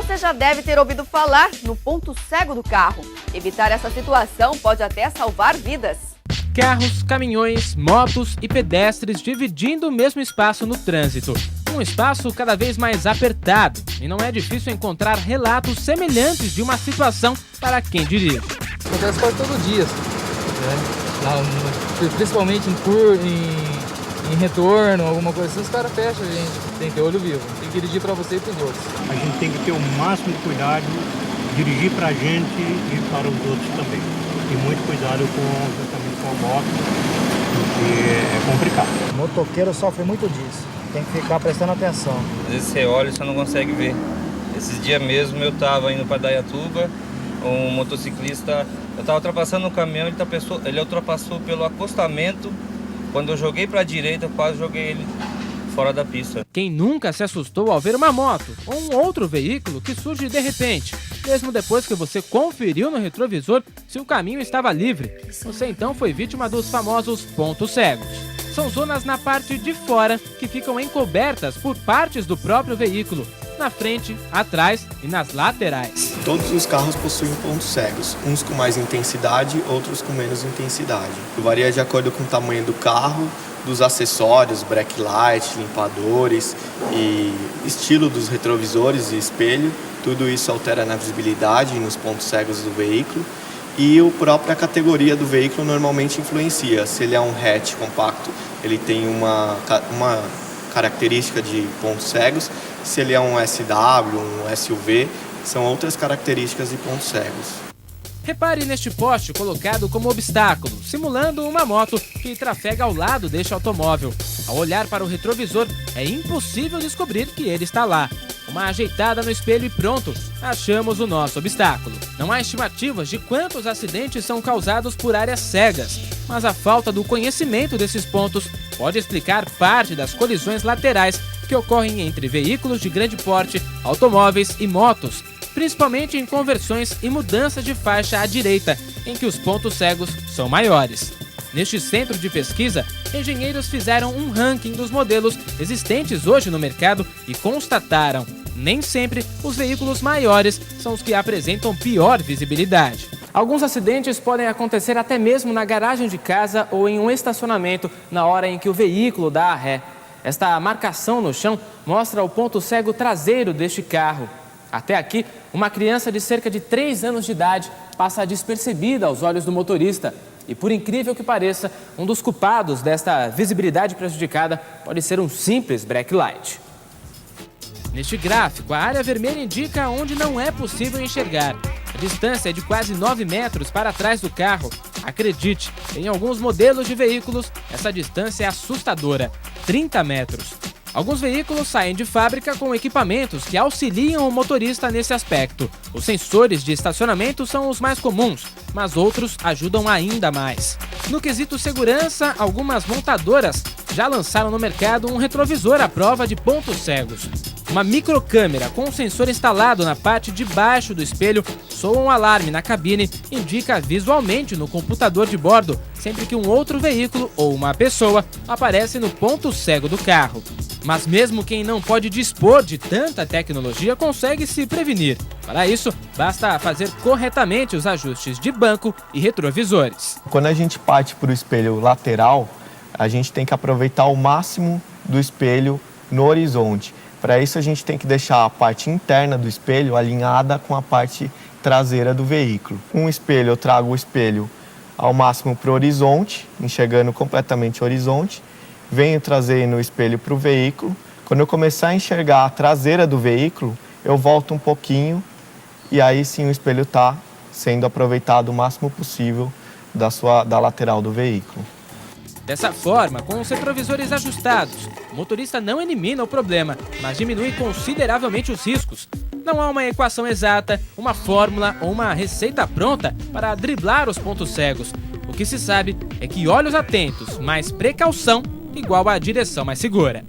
Você já deve ter ouvido falar no ponto cego do carro. Evitar essa situação pode até salvar vidas. Carros, caminhões, motos e pedestres dividindo o mesmo espaço no trânsito. Um espaço cada vez mais apertado, e não é difícil encontrar relatos semelhantes de uma situação para quem dirige. Acontece quase todo dia, né? Principalmente em retorno, alguma coisa assim, os caras fecham a gente. Tem que ter olho vivo, tem que dirigir para você e para os outros. A gente tem que ter o máximo de cuidado, dirigir para a gente e para os outros também. E muito cuidado justamente com a moto, porque é complicado. O motoqueiro sofre muito disso, tem que ficar prestando atenção. Às vezes você olha e você não consegue ver. Esses dias mesmo eu estava indo para Dayatuba, um motociclista, eu estava ultrapassando um caminhão, ele ultrapassou pelo acostamento. Quando eu joguei para a direita, eu quase joguei ele fora da pista. Quem nunca se assustou ao ver uma moto ou um outro veículo que surge de repente, mesmo depois que você conferiu no retrovisor se o caminho estava livre? Você então foi vítima dos famosos pontos cegos. São zonas na parte de fora que ficam encobertas por partes do próprio veículo, na frente, atrás e nas laterais. Todos os carros possuem pontos cegos, uns com mais intensidade, outros com menos intensidade. Varia de acordo com o tamanho do carro, dos acessórios, backlight, limpadores e estilo dos retrovisores e espelho. Tudo isso altera na visibilidade e nos pontos cegos do veículo. E a própria categoria do veículo normalmente influencia. Se ele é um hatch compacto, ele tem uma característica de pontos cegos. Se ele é um SW, um SUV, são outras características de pontos cegos. Repare neste poste colocado como obstáculo, simulando uma moto que trafega ao lado deste automóvel. Ao olhar para o retrovisor, é impossível descobrir que ele está lá. Uma ajeitada no espelho e pronto, achamos o nosso obstáculo. Não há estimativas de quantos acidentes são causados por áreas cegas, mas a falta do conhecimento desses pontos pode explicar parte das colisões laterais que ocorrem entre veículos de grande porte, automóveis e motos, principalmente em conversões e mudanças de faixa à direita, em que os pontos cegos são maiores. Neste centro de pesquisa, engenheiros fizeram um ranking dos modelos existentes hoje no mercado e constataram: nem sempre os veículos maiores são os que apresentam pior visibilidade. Alguns acidentes podem acontecer até mesmo na garagem de casa ou em um estacionamento na hora em que o veículo dá a ré. Esta marcação no chão mostra o ponto cego traseiro deste carro. Até aqui, uma criança de cerca de 3 anos de idade passa despercebida aos olhos do motorista. E por incrível que pareça, um dos culpados desta visibilidade prejudicada pode ser um simples backlight. Neste gráfico, a área vermelha indica onde não é possível enxergar. A distância é de quase 9 metros para trás do carro. Acredite, em alguns modelos de veículos, essa distância é assustadora, 30 metros. Alguns veículos saem de fábrica com equipamentos que auxiliam o motorista nesse aspecto. Os sensores de estacionamento são os mais comuns, mas outros ajudam ainda mais. No quesito segurança, algumas montadoras já lançaram no mercado um retrovisor à prova de pontos cegos. Uma microcâmera com um sensor instalado na parte de baixo do espelho soa um alarme na cabine e indica visualmente no computador de bordo sempre que um outro veículo ou uma pessoa aparece no ponto cego do carro. Mas mesmo quem não pode dispor de tanta tecnologia consegue se prevenir. Para isso, basta fazer corretamente os ajustes de banco e retrovisores. Quando a gente parte para o espelho lateral, a gente tem que aproveitar o máximo do espelho no horizonte. Para isso, a gente tem que deixar a parte interna do espelho alinhada com a parte traseira do veículo. Com o espelho, eu trago o espelho ao máximo para o horizonte, enxergando completamente o horizonte. Venho trazendo o espelho para o veículo. Quando eu começar a enxergar a traseira do veículo, eu volto um pouquinho e aí sim o espelho está sendo aproveitado o máximo possível da lateral do veículo. Dessa forma, com os retrovisores ajustados, o motorista não elimina o problema, mas diminui consideravelmente os riscos. Não há uma equação exata, uma fórmula ou uma receita pronta para driblar os pontos cegos. O que se sabe é que olhos atentos mais precaução igual a direção mais segura.